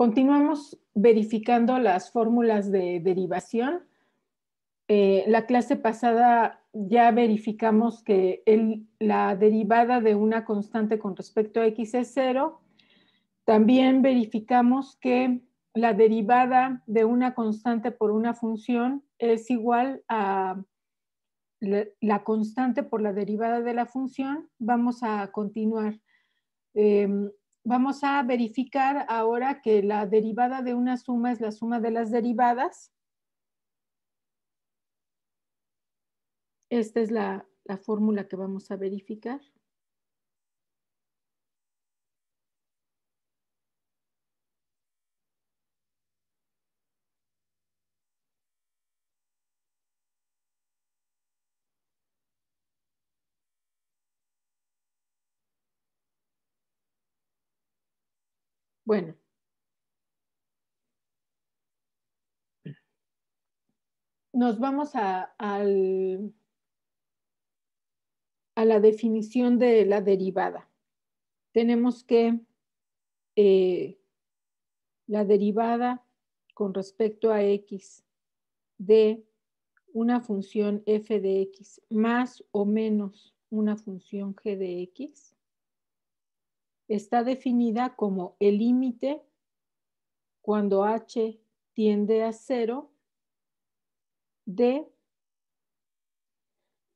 Continuamos verificando las fórmulas de derivación. La clase pasada ya verificamos que la derivada de una constante con respecto a x es 0. También verificamos que la derivada de una constante por una función es igual a la constante por la derivada de la función. Vamos a continuar. Vamos a verificar ahora que la derivada de una suma es la suma de las derivadas. Esta es la fórmula que vamos a verificar. Bueno. Nos vamos a la definición de la derivada. Tenemos que la derivada con respecto a x de una función f de x más o menos una función g de x está definida como el límite cuando h tiende a 0 de,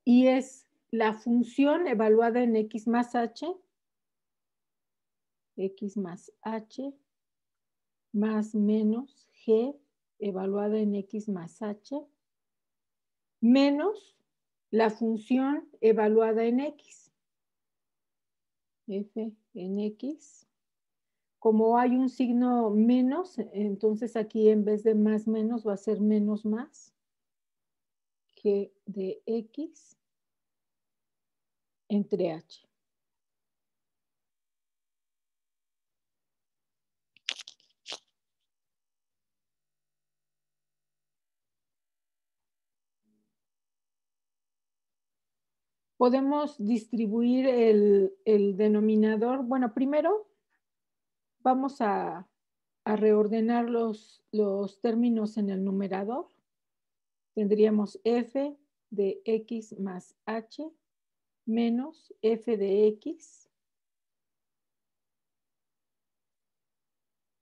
y es la función evaluada en x más h más menos g evaluada en x más h menos la función evaluada en x, f en x. Como hay un signo menos, entonces aquí en vez de más menos va a ser menos más g de x entre h. Podemos distribuir el denominador. Bueno, primero vamos a reordenar los términos en el numerador. Tendríamos f de x más h menos f de x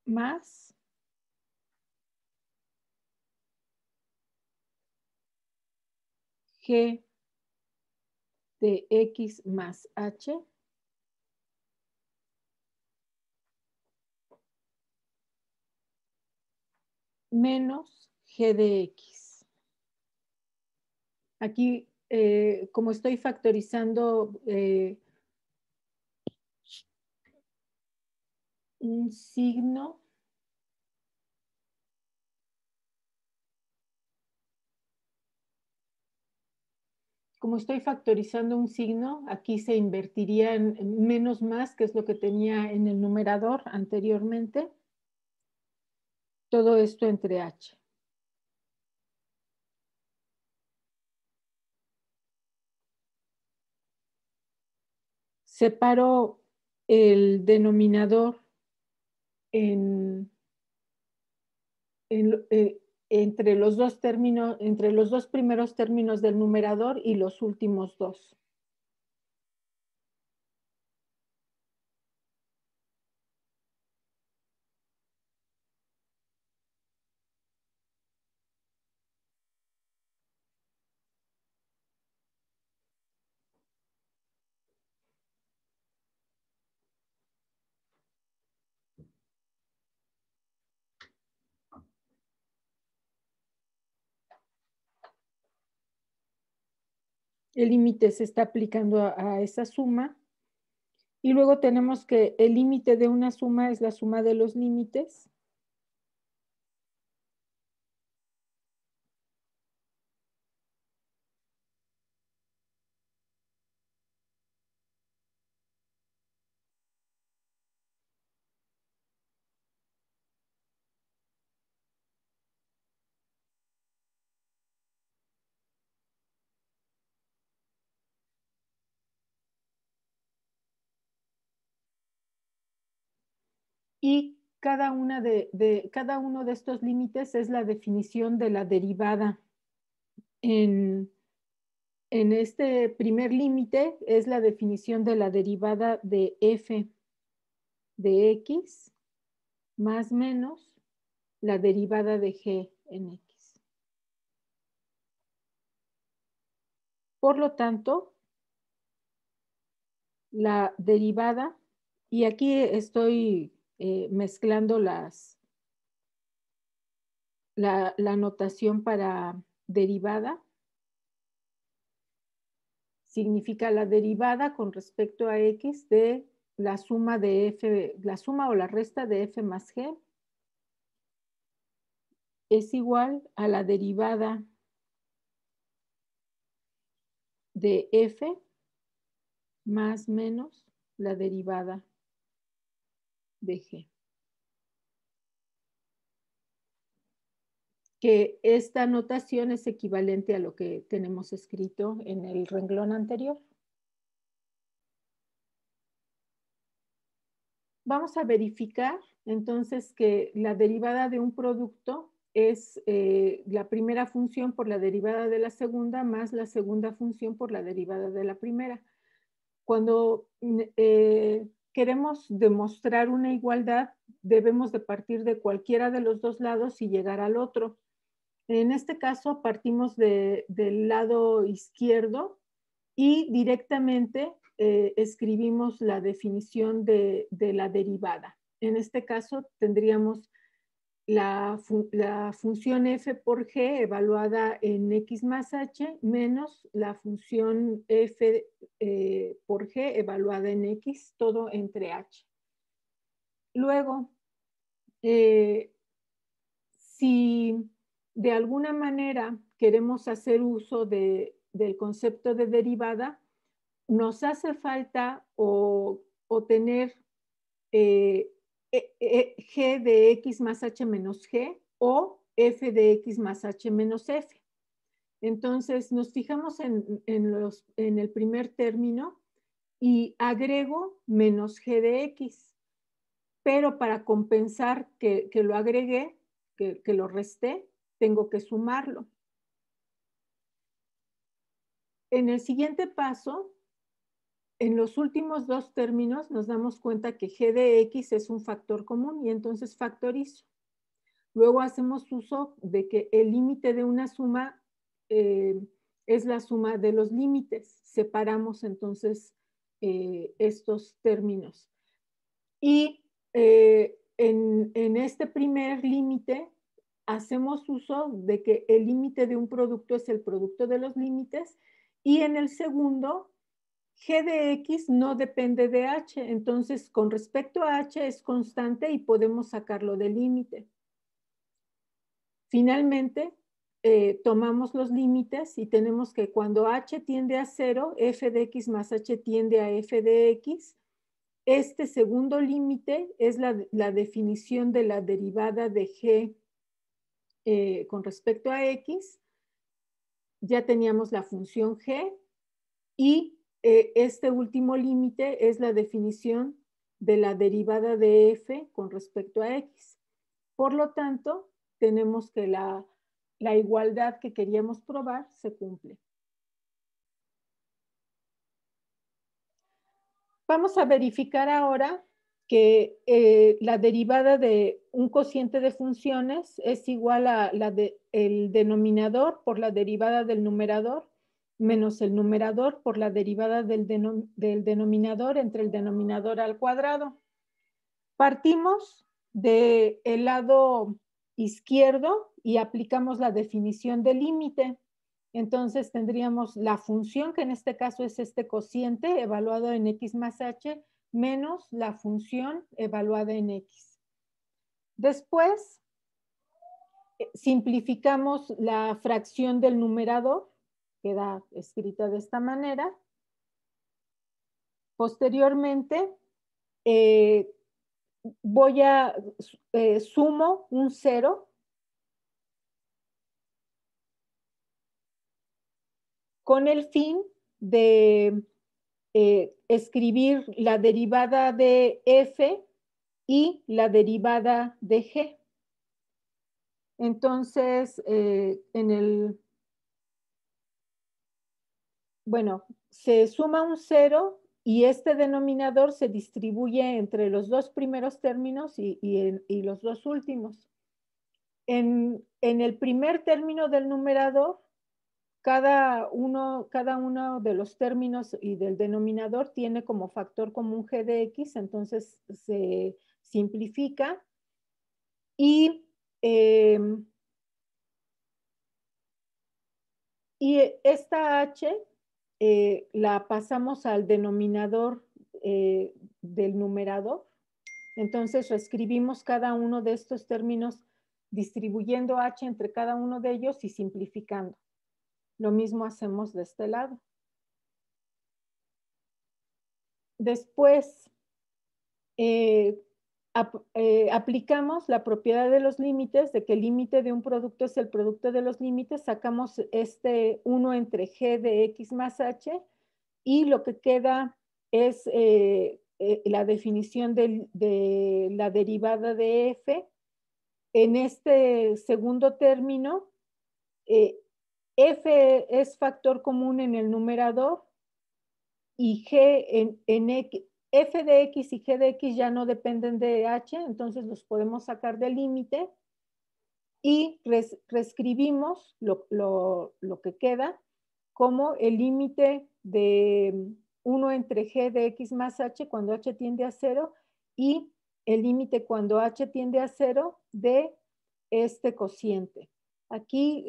más g de x más h menos g de x. Aquí, como estoy factorizando un signo, aquí se invertiría en menos más, que es lo que tenía en el numerador anteriormente. Todo esto entre h. Separo el denominador entre los dos términos, entre los dos primeros términos del numerador y los últimos dos. El límite se está aplicando a esa suma. Y luego tenemos que el límite de una suma es la suma de los límites. Y cada uno de estos límites es la definición de la derivada. En este primer límite es la definición de la derivada de f de x más menos la derivada de g en x. Por lo tanto, la derivada, y aquí estoy mezclando la notación para derivada, significa la derivada con respecto a x de la suma de f, la suma o la resta de f más g es igual a la derivada de f más menos la derivada de g. Que esta notación es equivalente a lo que tenemos escrito en el renglón anterior. Vamos a verificar entonces que la derivada de un producto es la primera función por la derivada de la segunda más la segunda función por la derivada de la primera. Cuando queremos demostrar una igualdad, debemos de partir de cualquiera de los dos lados y llegar al otro. En este caso, partimos del lado izquierdo y directamente escribimos la definición de la derivada. En este caso, tendríamos la función f por g evaluada en x más h menos la función f por g evaluada en x, todo entre h. Luego, si de alguna manera queremos hacer uso del concepto de derivada, nos hace falta o tener g de x más h menos g o f de x más h menos f. Entonces, nos fijamos en el primer término y agrego menos g de x. Pero para compensar que lo agregué, que lo resté, tengo que sumarlo. En el siguiente paso, en los últimos dos términos nos damos cuenta que g de x es un factor común y entonces factorizo. Luego hacemos uso de que el límite de una suma es la suma de los límites. Separamos entonces estos términos. Y en este primer límite hacemos uso de que el límite de un producto es el producto de los límites y en el segundo, g de x no depende de h, entonces con respecto a h es constante y podemos sacarlo del límite. Finalmente, tomamos los límites y tenemos que cuando h tiende a 0, f de x más h tiende a f de x. Este segundo límite es la definición de la derivada de g con respecto a x. Ya teníamos la función g y este último límite es la definición de la derivada de f con respecto a x. Por lo tanto, tenemos que la igualdad que queríamos probar se cumple. Vamos a verificar ahora que la derivada de un cociente de funciones es igual a el denominador por la derivada del numerador menos el numerador por la derivada del denominador entre el denominador al cuadrado. Partimos del lado izquierdo y aplicamos la definición del límite. Entonces tendríamos la función, que en este caso es este cociente evaluado en x más h, menos la función evaluada en x. Después, simplificamos la fracción del numerador, queda escrita de esta manera. Posteriormente, sumo un 0 con el fin de escribir la derivada de f y la derivada de g. Entonces, bueno, se suma un 0 y este denominador se distribuye entre los dos primeros términos y los dos últimos. En el primer término del numerador, cada uno de los términos y del denominador tiene como factor común g de x, entonces se simplifica y, esta h la pasamos al denominador del numerador. Entonces reescribimos cada uno de estos términos distribuyendo h entre cada uno de ellos y simplificando. Lo mismo hacemos de este lado. Después, aplicamos la propiedad de los límites, de que el límite de un producto es el producto de los límites, sacamos este 1 entre g de x más h y lo que queda es la definición de la derivada de f. En este segundo término, f es factor común en el numerador y g en x, f de x y g de x ya no dependen de h, entonces los podemos sacar del límite y reescribimos lo que queda como el límite de 1 entre g de x más h cuando h tiende a 0 y el límite cuando h tiende a 0 de este cociente. Aquí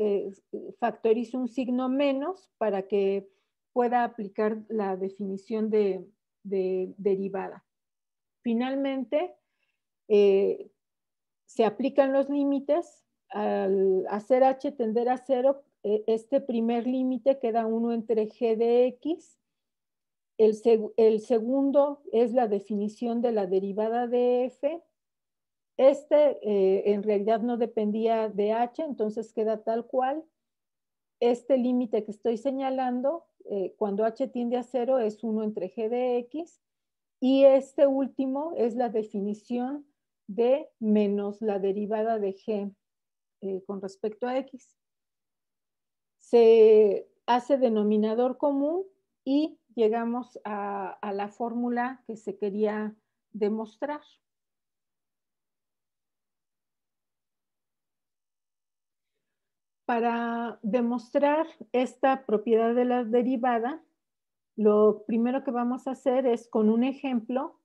factorizo un signo menos para que pueda aplicar la definición de derivada. Finalmente, se aplican los límites. Al hacer h tender a 0, este primer límite queda 1 entre g de x. El segundo es la definición de la derivada de f. En realidad no dependía de h, entonces queda tal cual. Este límite que estoy señalando, cuando h tiende a 0, es 1 entre g de x. Y este último es la definición de menos la derivada de g con respecto a x. Se hace denominador común y llegamos a la fórmula que se quería demostrar. Para demostrar esta propiedad de la derivada, lo primero que vamos a hacer es, con un ejemplo,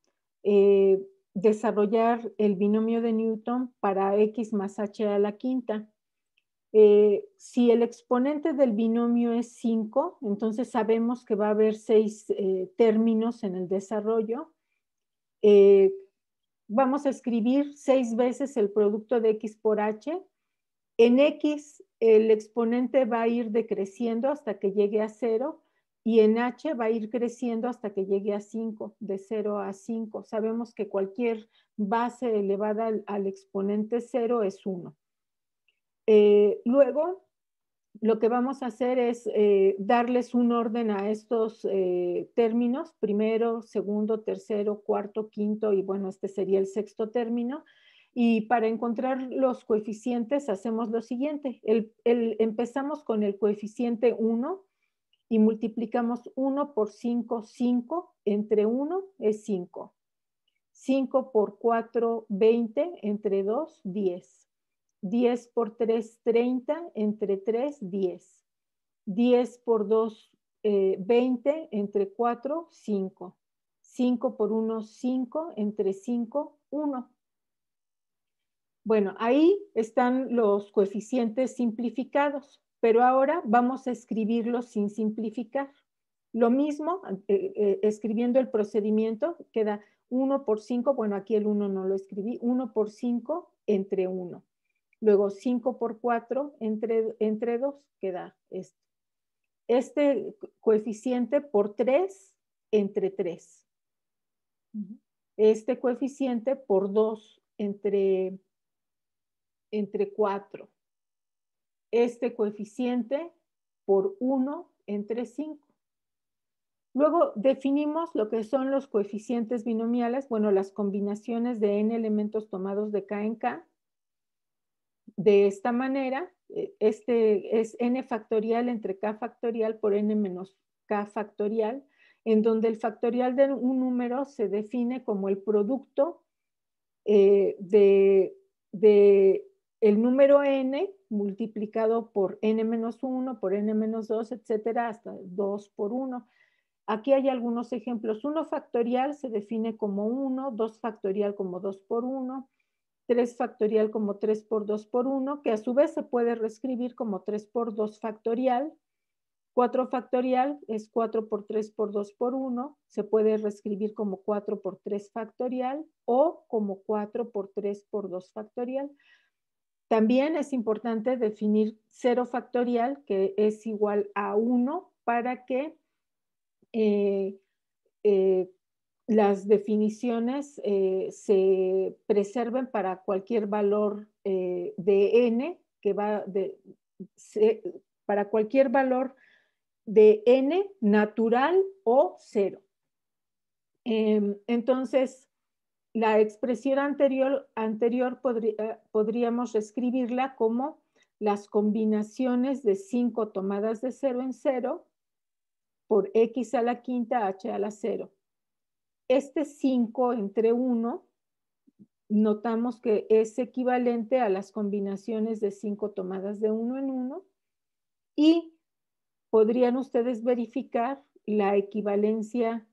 desarrollar el binomio de Newton para x más h a la quinta. Si el exponente del binomio es 5, entonces sabemos que va a haber 6 términos en el desarrollo. Vamos a escribir 6 veces el producto de x por h. En x, el exponente va a ir decreciendo hasta que llegue a 0 y en h va a ir creciendo hasta que llegue a 5, de 0 a 5. Sabemos que cualquier base elevada al exponente 0 es 1. Luego, lo que vamos a hacer es darles un orden a estos términos, primero, segundo, tercero, cuarto, quinto, y bueno, este sería el sexto término. Y para encontrar los coeficientes hacemos lo siguiente. Empezamos con el coeficiente 1 y multiplicamos 1 por 5, 5, entre 1 es 5. 5 por 4, 20, entre 2, 10. 10 por 3, 30, entre 3, 10. 10 por 2, 20, entre 4, 5. 5 por 1, 5, entre 5, 1. Bueno, ahí están los coeficientes simplificados, pero ahora vamos a escribirlos sin simplificar. Lo mismo, escribiendo el procedimiento, queda 1 por 5, bueno, aquí el 1 no lo escribí, 1 por 5 entre 1. Luego 5 por 4 entre 2 queda esto. Este coeficiente por 3 entre 3. Este coeficiente por 2 entre 4. Este coeficiente por 1 entre 5. Luego definimos lo que son los coeficientes binomiales, bueno, las combinaciones de n elementos tomados de k en k. De esta manera, este es n factorial entre k factorial por n menos k factorial, en donde el factorial de un número se define como el producto de el número n multiplicado por n menos 1, por n menos 2, etcétera, hasta 2 por 1. Aquí hay algunos ejemplos. 1 factorial se define como 1, 2 factorial como 2 por 1, 3 factorial como 3 por 2 por 1, que a su vez se puede reescribir como 3 por 2 factorial. 4 factorial es 4 por 3 por 2 por 1, se puede reescribir como 4 por 3 factorial o como 4 por 3 por 2 factorial. También es importante definir 0 factorial, que es igual a 1, para que las definiciones se preserven para cualquier valor de n, que va para cualquier valor de n natural o 0. Entonces, la expresión anterior podríamos escribirla como las combinaciones de 5 tomadas de 0 en 0 por x a la quinta h a la 0. Este 5 entre 1, notamos que es equivalente a las combinaciones de 5 tomadas de 1 en 1 y podrían ustedes verificar la equivalencia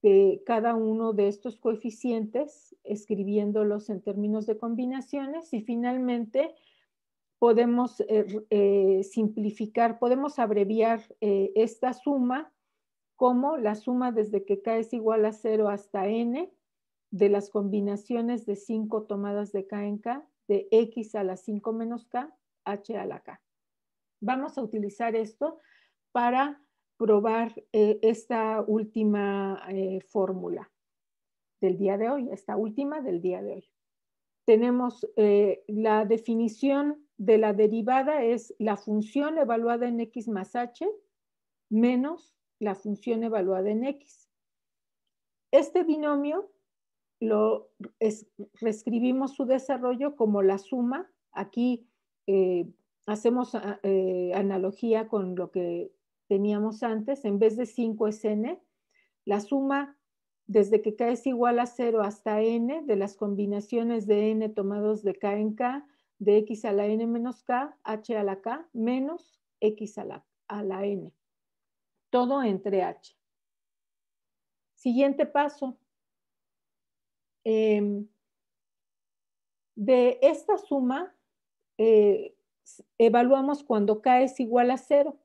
de cada uno de estos coeficientes, escribiéndolos en términos de combinaciones, y finalmente podemos simplificar, podemos abreviar esta suma como la suma desde que k es igual a 0 hasta n de las combinaciones de 5 tomadas de k en k, de x a la 5 menos k, h a la k. Vamos a utilizar esto para probar esta última fórmula del día de hoy, esta última del día de hoy. Tenemos la definición de la derivada es la función evaluada en x más h menos la función evaluada en x. Este binomio reescribimos su desarrollo como la suma. Aquí hacemos analogía con lo que teníamos antes. En vez de 5 es n. La suma desde que k es igual a 0 hasta n de las combinaciones de n tomados de k en k, de x a la n menos k, h a la k, menos x a la n. Todo entre h. Siguiente paso. De esta suma, evaluamos cuando k es igual a 0.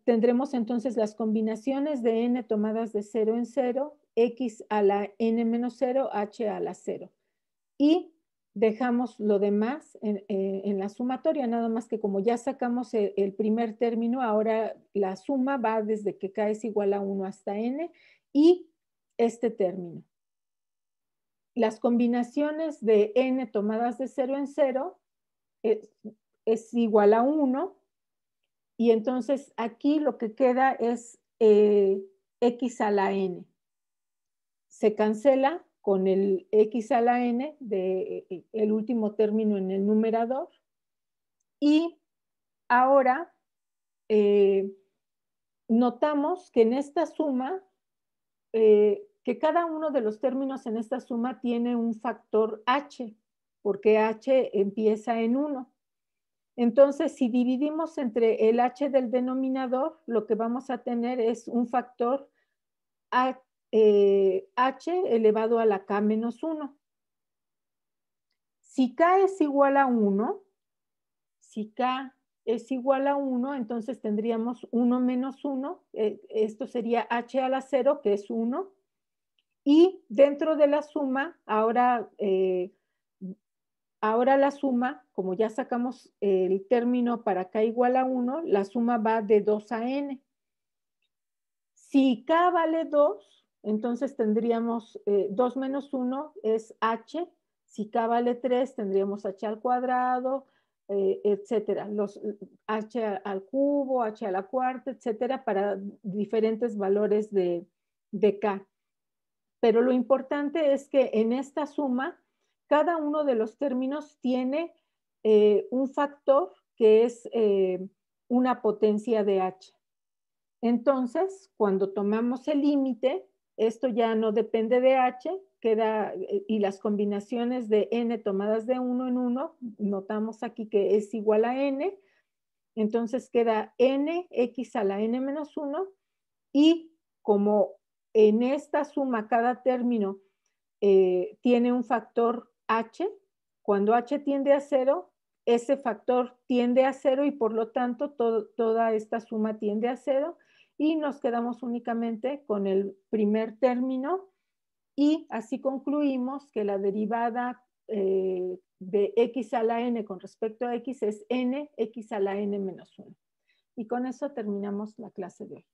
Tendremos entonces las combinaciones de n tomadas de 0 en 0, x a la n menos 0, h a la 0. Y dejamos lo demás en la sumatoria, nada más que como ya sacamos el primer término, ahora la suma va desde que k es igual a 1 hasta n y este término. Las combinaciones de n tomadas de 0 en 0 es igual a 1, y entonces aquí lo que queda es x a la n. Se cancela con el x a la n, el último término en el numerador, y ahora notamos que en esta suma, que cada uno de los términos en esta suma tiene un factor h, porque h empieza en 1. Entonces, si dividimos entre el h del denominador, lo que vamos a tener es un factor h elevado a la k menos 1. Si k es igual a 1, entonces tendríamos 1 menos 1, esto sería h a la 0, que es 1, y dentro de la suma, ahora la suma, como ya sacamos el término para k igual a 1, la suma va de 2 a n. Si k vale 2, entonces tendríamos 2 menos 1 es h. Si k vale 3, tendríamos h al cuadrado. etcétera, los h al cubo, h a la cuarta, etcétera, para diferentes valores de k. Pero lo importante es que en esta suma, cada uno de los términos tiene un factor que es una potencia de h. Entonces, cuando tomamos el límite, esto ya no depende de h, queda, y las combinaciones de n tomadas de uno en uno, notamos aquí que es igual a n, entonces queda n x a la n menos 1, y como en esta suma cada término tiene un factor h, cuando h tiende a 0, ese factor tiende a 0 y por lo tanto toda esta suma tiende a 0 y nos quedamos únicamente con el primer término y así concluimos que la derivada de x a la n con respecto a x es n x a la n menos 1. Y con eso terminamos la clase de hoy.